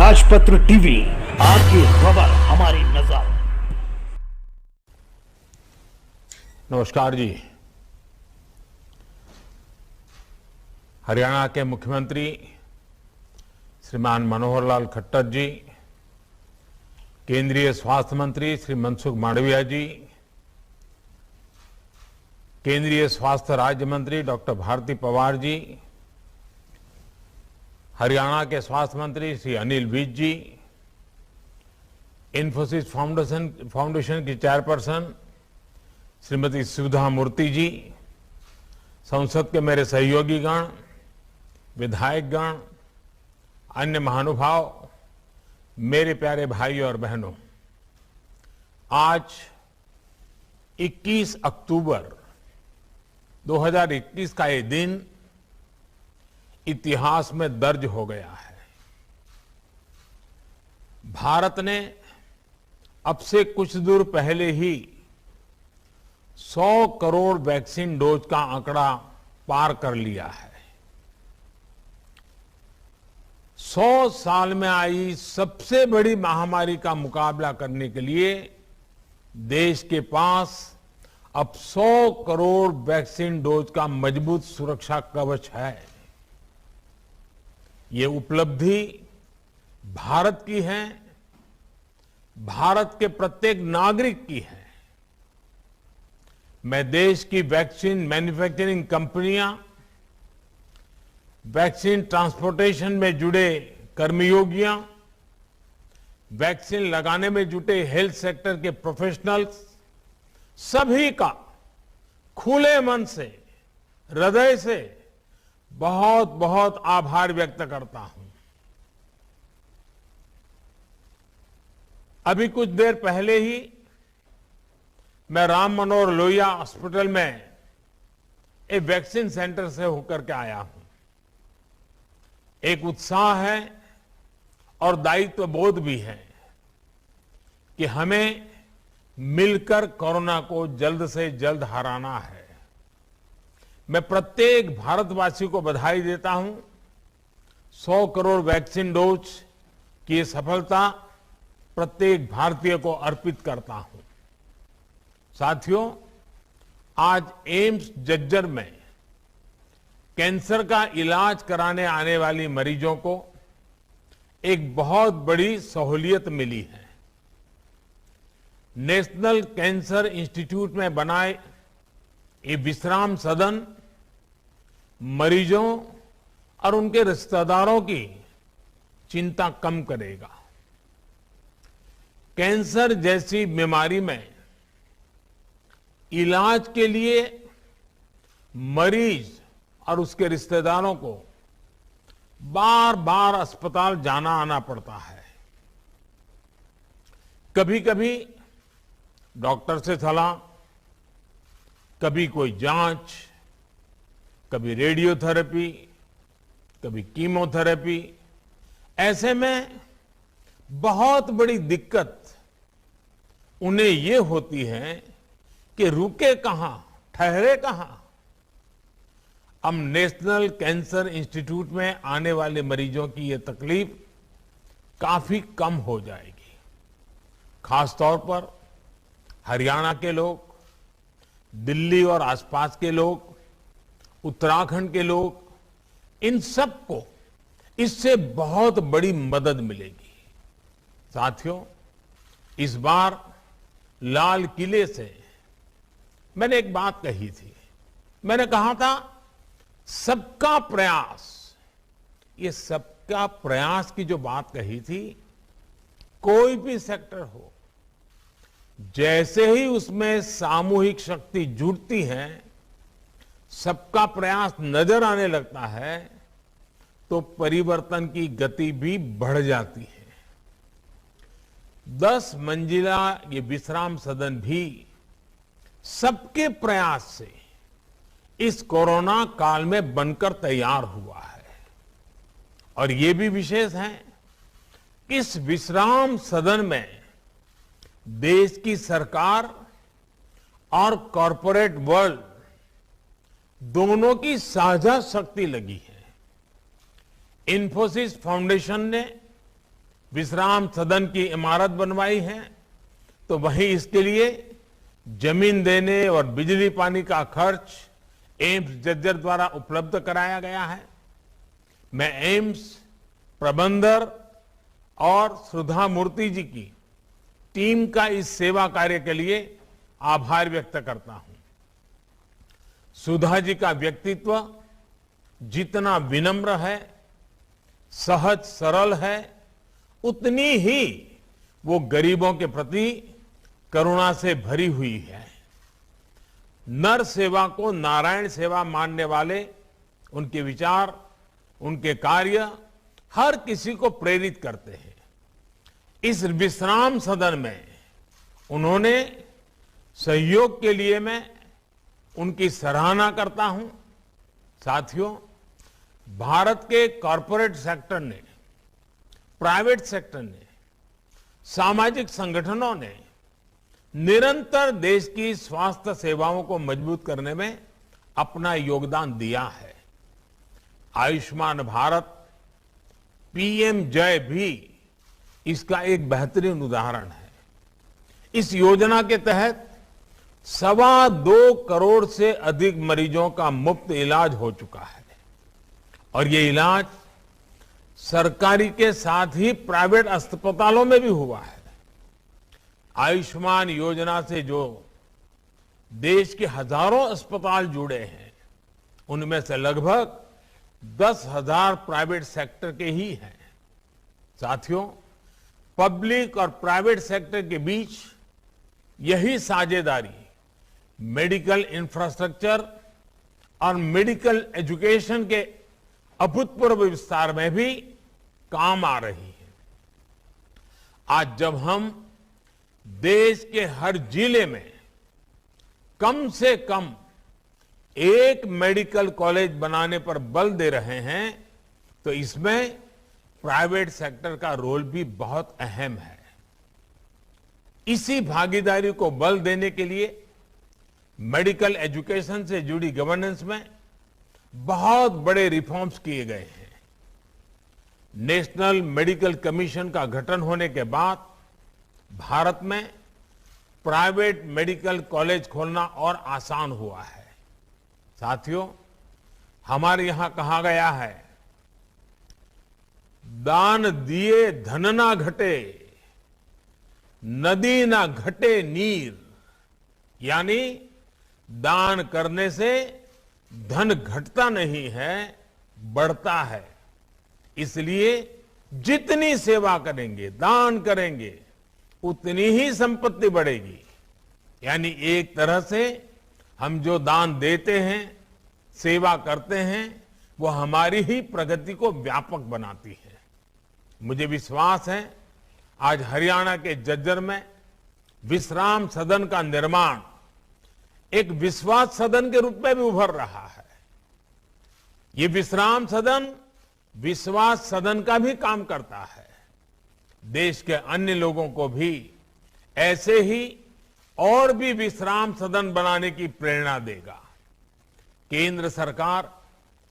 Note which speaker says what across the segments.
Speaker 1: राजपत्र टीवी, आपकी खबर हमारी नजर।
Speaker 2: नमस्कार जी। हरियाणा के मुख्यमंत्री श्रीमान मनोहर लाल खट्टर जी, केंद्रीय स्वास्थ्य मंत्री श्री मनसुख मांडविया जी, केंद्रीय स्वास्थ्य राज्य मंत्री डॉक्टर भारती पवार जी, हरियाणा के स्वास्थ्य मंत्री श्री अनिल विज जी, इन्फोसिस फाउंडेशन की चेयरपर्सन श्रीमती सुधा मूर्ति जी, संसद के मेरे सहयोगी गण, विधायक गण, अन्य महानुभाव, मेरे प्यारे भाई और बहनों, आज 21 अक्टूबर 2021 का ये दिन इतिहास में दर्ज हो गया है। भारत ने अब से कुछ दूर पहले ही 100 करोड़ वैक्सीन डोज का आंकड़ा पार कर लिया है। 100 साल में आई सबसे बड़ी महामारी का मुकाबला करने के लिए देश के पास अब 100 करोड़ वैक्सीन डोज का मजबूत सुरक्षा कवच है। ये उपलब्धि भारत की है, भारत के प्रत्येक नागरिक की है। मैं देश की वैक्सीन मैन्युफैक्चरिंग कंपनियां, वैक्सीन ट्रांसपोर्टेशन में जुड़े कर्मयोगियां, वैक्सीन लगाने में जुटे हेल्थ सेक्टर के प्रोफेशनल्स, सभी का खुले मन से, हृदय से बहुत बहुत आभार व्यक्त करता हूं। अभी कुछ देर पहले ही मैं राम मनोहर लोहिया हॉस्पिटल में एक वैक्सीन सेंटर से होकर के आया हूं। एक उत्साह है और दायित्व बोध भी है कि हमें मिलकर कोरोना को जल्द से जल्द हराना है। मैं प्रत्येक भारतवासी को बधाई देता हूं। 100 करोड़ वैक्सीन डोज की ये सफलता प्रत्येक भारतीय को अर्पित करता हूं। साथियों, आज एम्स जज्जर में कैंसर का इलाज कराने आने वाली मरीजों को एक बहुत बड़ी सहूलियत मिली है। नेशनल कैंसर इंस्टीट्यूट में बनाए ये विश्राम सदन मरीजों और उनके रिश्तेदारों की चिंता कम करेगा। कैंसर जैसी बीमारी में इलाज के लिए मरीज और उसके रिश्तेदारों को बार बार अस्पताल जाना आना पड़ता है। कभी कभी डॉक्टर से सलाह, कभी कोई जांच, कभी रेडियोथेरेपी, कभी कीमोथेरेपी। ऐसे में बहुत बड़ी दिक्कत उन्हें ये होती है कि रुके कहां, ठहरे कहां। अब नेशनल कैंसर इंस्टीट्यूट में आने वाले मरीजों की ये तकलीफ काफी कम हो जाएगी। खासतौर पर हरियाणा के लोग, दिल्ली और आसपास के लोग, उत्तराखंड के लोग, इन सबको इससे बहुत बड़ी मदद मिलेगी। साथियों, इस बार लाल किले से मैंने एक बात कही थी। मैंने कहा था सबका प्रयास। ये सबका प्रयास की जो बात कही थी, कोई भी सेक्टर हो, जैसे ही उसमें सामूहिक शक्ति जुटती है, सबका प्रयास नजर आने लगता है, तो परिवर्तन की गति भी बढ़ जाती है। 10 मंजिला ये विश्राम सदन भी सबके प्रयास से इस कोरोना काल में बनकर तैयार हुआ है। और ये भी विशेष है, इस विश्राम सदन में देश की सरकार और कॉरपोरेट वर्ल्ड दोनों की साझा शक्ति लगी है। इन्फोसिस फाउंडेशन ने विश्राम सदन की इमारत बनवाई है, तो वहीं इसके लिए जमीन देने और बिजली पानी का खर्च एम्स जज्जर द्वारा उपलब्ध कराया गया है। मैं एम्स प्रबंधक और सुधा मूर्ति जी की टीम का इस सेवा कार्य के लिए आभार व्यक्त करता हूं। सुधा जी का व्यक्तित्व जितना विनम्र है, सहज सरल है, उतनी ही वो गरीबों के प्रति करुणा से भरी हुई है। नर सेवा को नारायण सेवा मानने वाले उनके विचार, उनके कार्य हर किसी को प्रेरित करते हैं। इस विश्राम सदन में उन्होंने सहयोग के लिए मैं उनकी सराहना करता हूं। साथियों, भारत के कॉरपोरेट सेक्टर ने, प्राइवेट सेक्टर ने, सामाजिक संगठनों ने निरंतर देश की स्वास्थ्य सेवाओं को मजबूत करने में अपना योगदान दिया है। आयुष्मान भारत, पीएम जय भी इसका एक बेहतरीन उदाहरण है। इस योजना के तहत 2.25 करोड़ से अधिक मरीजों का मुफ्त इलाज हो चुका है और ये इलाज सरकारी के साथ ही प्राइवेट अस्पतालों में भी हुआ है। आयुष्मान योजना से जो देश के हजारों अस्पताल जुड़े हैं, उनमें से लगभग 10,000 प्राइवेट सेक्टर के ही हैं। साथियों, पब्लिक और प्राइवेट सेक्टर के बीच यही साझेदारी मेडिकल इंफ्रास्ट्रक्चर और मेडिकल एजुकेशन के अभूतपूर्व विस्तार में भी काम आ रही है। आज जब हम देश के हर जिले में कम से कम एक मेडिकल कॉलेज बनाने पर बल दे रहे हैं, तो इसमें प्राइवेट सेक्टर का रोल भी बहुत अहम है। इसी भागीदारी को बल देने के लिए मेडिकल एजुकेशन से जुड़ी गवर्नेंस में बहुत बड़े रिफॉर्म्स किए गए हैं। नेशनल मेडिकल कमीशन का गठन होने के बाद भारत में प्राइवेट मेडिकल कॉलेज खोलना और आसान हुआ है। साथियों, हमारे यहां कहा गया है, दान दिए धन ना घटे, नदी ना घटे नीर। यानी दान करने से धन घटता नहीं है, बढ़ता है। इसलिए जितनी सेवा करेंगे, दान करेंगे, उतनी ही संपत्ति बढ़ेगी। यानी एक तरह से हम जो दान देते हैं, सेवा करते हैं, वो हमारी ही प्रगति को व्यापक बनाती है। मुझे विश्वास है आज हरियाणा के झज्जर में विश्राम सदन का निर्माण एक विश्वास सदन के रूप में भी उभर रहा है। ये विश्राम सदन विश्वास सदन का भी काम करता है। देश के अन्य लोगों को भी ऐसे ही और भी विश्राम सदन बनाने की प्रेरणा देगा। केंद्र सरकार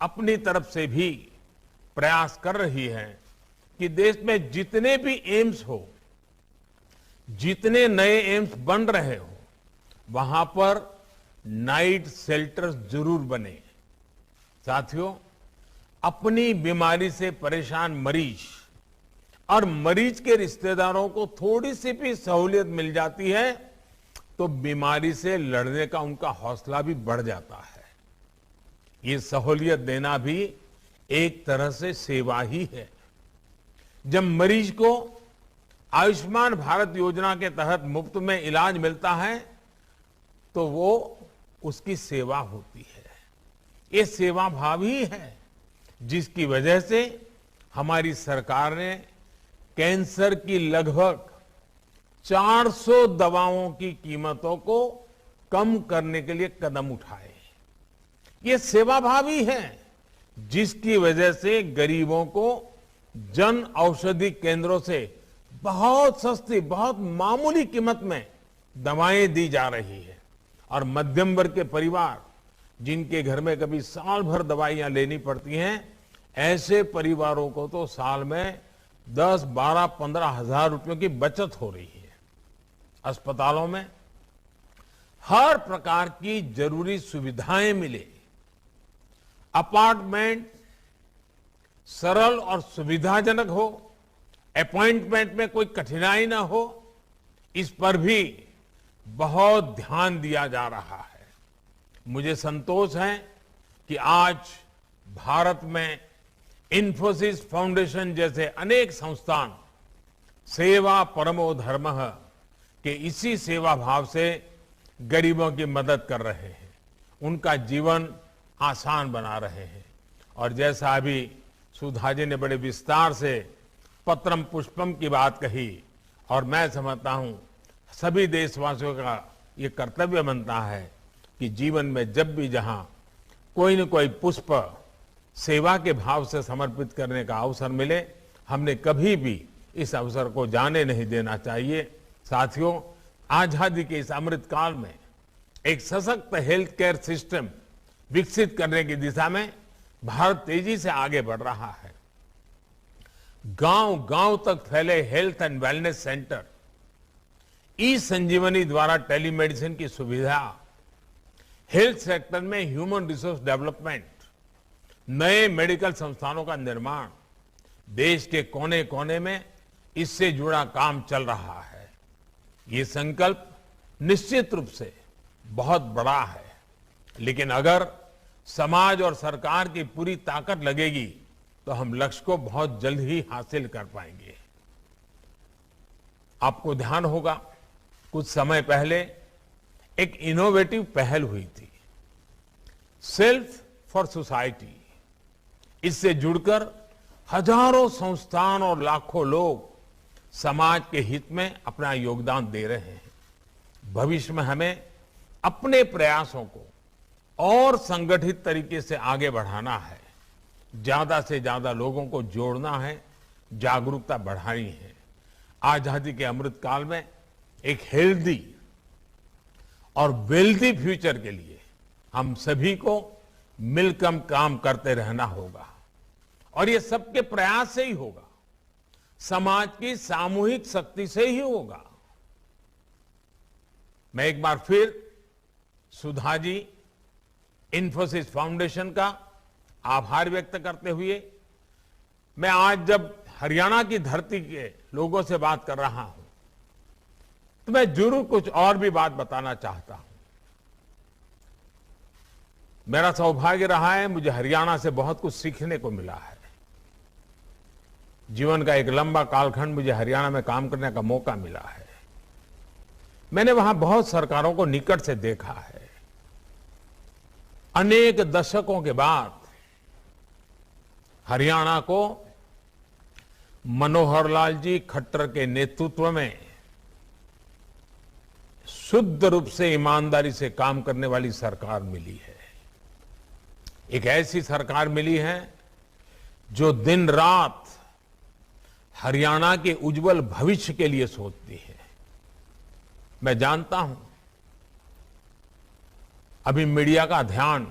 Speaker 2: अपनी तरफ से भी प्रयास कर रही है कि देश में जितने भी एम्स हो, जितने नए एम्स बन रहे हो, वहां पर नाइट शेल्टर्स जरूर बने। साथियों, अपनी बीमारी से परेशान मरीज और मरीज के रिश्तेदारों को थोड़ी सी भी सहूलियत मिल जाती है तो बीमारी से लड़ने का उनका हौसला भी बढ़ जाता है। ये सहूलियत देना भी एक तरह से सेवा ही है। जब मरीज को आयुष्मान भारत योजना के तहत मुफ्त में इलाज मिलता है तो वो उसकी सेवा होती है। ये सेवा भाव ही है जिसकी वजह से हमारी सरकार ने कैंसर की लगभग 400 दवाओं की कीमतों को कम करने के लिए कदम उठाए। ये सेवा भाव ही है जिसकी वजह से गरीबों को जन औषधि केंद्रों से बहुत सस्ती, बहुत मामूली कीमत में दवाएं दी जा रही है। और मध्यम वर्ग के परिवार जिनके घर में कभी साल भर दवाइयां लेनी पड़ती हैं, ऐसे परिवारों को तो साल में 10, 12, 15 हजार रुपयों की बचत हो रही है। अस्पतालों में हर प्रकार की जरूरी सुविधाएं मिले, अपार्टमेंट सरल और सुविधाजनक हो, अपॉइंटमेंट में कोई कठिनाई ना हो, इस पर भी बहुत ध्यान दिया जा रहा है। मुझे संतोष है कि आज भारत में इन्फोसिस फाउंडेशन जैसे अनेक संस्थान सेवा परमो धर्मः के इसी सेवा भाव से गरीबों की मदद कर रहे हैं, उनका जीवन आसान बना रहे हैं। और जैसा अभी सुधा जी ने बड़े विस्तार से पत्रम पुष्पम की बात कही, और मैं समझता हूं सभी देशवासियों का ये कर्तव्य बनता है कि जीवन में जब भी जहां कोई न कोई पुष्प सेवा के भाव से समर्पित करने का अवसर मिले, हमने कभी भी इस अवसर को जाने नहीं देना चाहिए। साथियों, आजादी के इस अमृत काल में एक सशक्त हेल्थ केयर सिस्टम विकसित करने की दिशा में भारत तेजी से आगे बढ़ रहा है। गांव गांव तक फैले हेल्थ एंड वेलनेस सेंटर, ई संजीवनी द्वारा टेलीमेडिसिन की सुविधा, हेल्थ सेक्टर में ह्यूमन रिसोर्स डेवलपमेंट, नए मेडिकल संस्थानों का निर्माण, देश के कोने कोने में इससे जुड़ा काम चल रहा है। ये संकल्प निश्चित रूप से बहुत बड़ा है, लेकिन अगर समाज और सरकार की पूरी ताकत लगेगी तो हम लक्ष्य को बहुत जल्द ही हासिल कर पाएंगे। आपको ध्यान होगा, कुछ समय पहले एक इनोवेटिव पहल हुई थी, सेल्फ फॉर सोसाइटी। इससे जुड़कर हजारों संस्थान और लाखों लोग समाज के हित में अपना योगदान दे रहे हैं। भविष्य में हमें अपने प्रयासों को और संगठित तरीके से आगे बढ़ाना है, ज्यादा से ज्यादा लोगों को जोड़ना है, जागरूकता बढ़ानी है। आजादी के अमृत काल में एक हेल्दी और वेल्दी फ्यूचर के लिए हम सभी को मिलकर काम करते रहना होगा, और ये सबके प्रयास से ही होगा, समाज की सामूहिक शक्ति से ही होगा। मैं एक बार फिर सुधा जी, इन्फोसिस फाउंडेशन का आभार व्यक्त करते हुए, मैं आज जब हरियाणा की धरती के लोगों से बात कर रहा हूं तो मैं जरूर कुछ और भी बात बताना चाहता हूं। मेरा सौभाग्य रहा है, मुझे हरियाणा से बहुत कुछ सीखने को मिला है। जीवन का एक लंबा कालखंड मुझे हरियाणा में काम करने का मौका मिला है। मैंने वहां बहुत सरकारों को निकट से देखा है। अनेक दशकों के बाद हरियाणा को मनोहर लाल जी खट्टर के नेतृत्व में शुद्ध रूप से ईमानदारी से काम करने वाली सरकार मिली है। एक ऐसी सरकार मिली है जो दिन रात हरियाणा के उज्जवल भविष्य के लिए सोचती है। मैं जानता हूं अभी मीडिया का ध्यान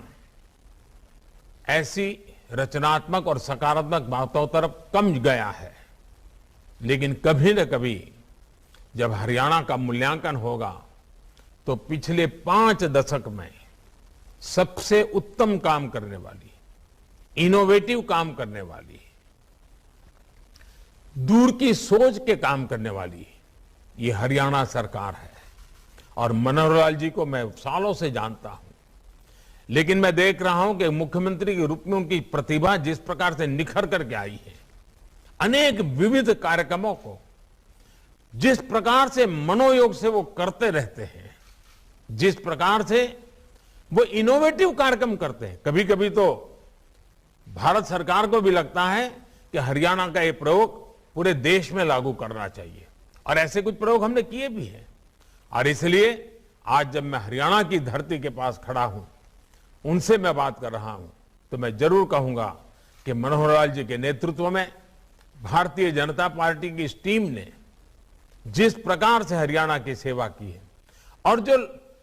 Speaker 2: ऐसी रचनात्मक और सकारात्मक बातों तरफ कम गया है, लेकिन कभी न कभी जब हरियाणा का मूल्यांकन होगा तो पिछले 5 दशक में सबसे उत्तम काम करने वाली, इनोवेटिव काम करने वाली, दूर की सोच के काम करने वाली ये हरियाणा सरकार है। और मनोहर लाल जी को मैं सालों से जानता हूं, लेकिन मैं देख रहा हूं कि मुख्यमंत्री के रूप में उनकी प्रतिभा जिस प्रकार से निखर करके आई है, अनेक विविध कार्यक्रमों को जिस प्रकार से मनोयोग से वो करते रहते हैं, जिस प्रकार से वो इनोवेटिव कार्यक्रम करते हैं, कभी कभी तो भारत सरकार को भी लगता है कि हरियाणा का ये प्रयोग पूरे देश में लागू करना चाहिए, और ऐसे कुछ प्रयोग हमने किए भी हैं। और इसलिए आज जब मैं हरियाणा की धरती के पास खड़ा हूं, उनसे मैं बात कर रहा हूं, तो मैं जरूर कहूंगा कि मनोहर लाल जी के नेतृत्व में भारतीय जनता पार्टी की इस टीम ने जिस प्रकार से हरियाणा की सेवा की है और जो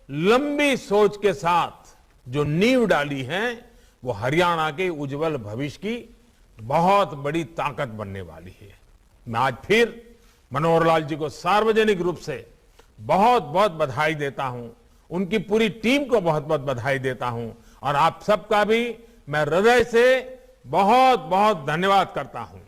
Speaker 2: लंबी सोच के साथ जो नींव डाली है, वो हरियाणा के उज्जवल भविष्य की बहुत बड़ी ताकत बनने वाली है। मैं आज फिर मनोहर लाल जी को सार्वजनिक रूप से बहुत बहुत बधाई देता हूं, उनकी पूरी टीम को बहुत बहुत बधाई देता हूं और आप सबका भी मैं हृदय से बहुत बहुत धन्यवाद करता हूं।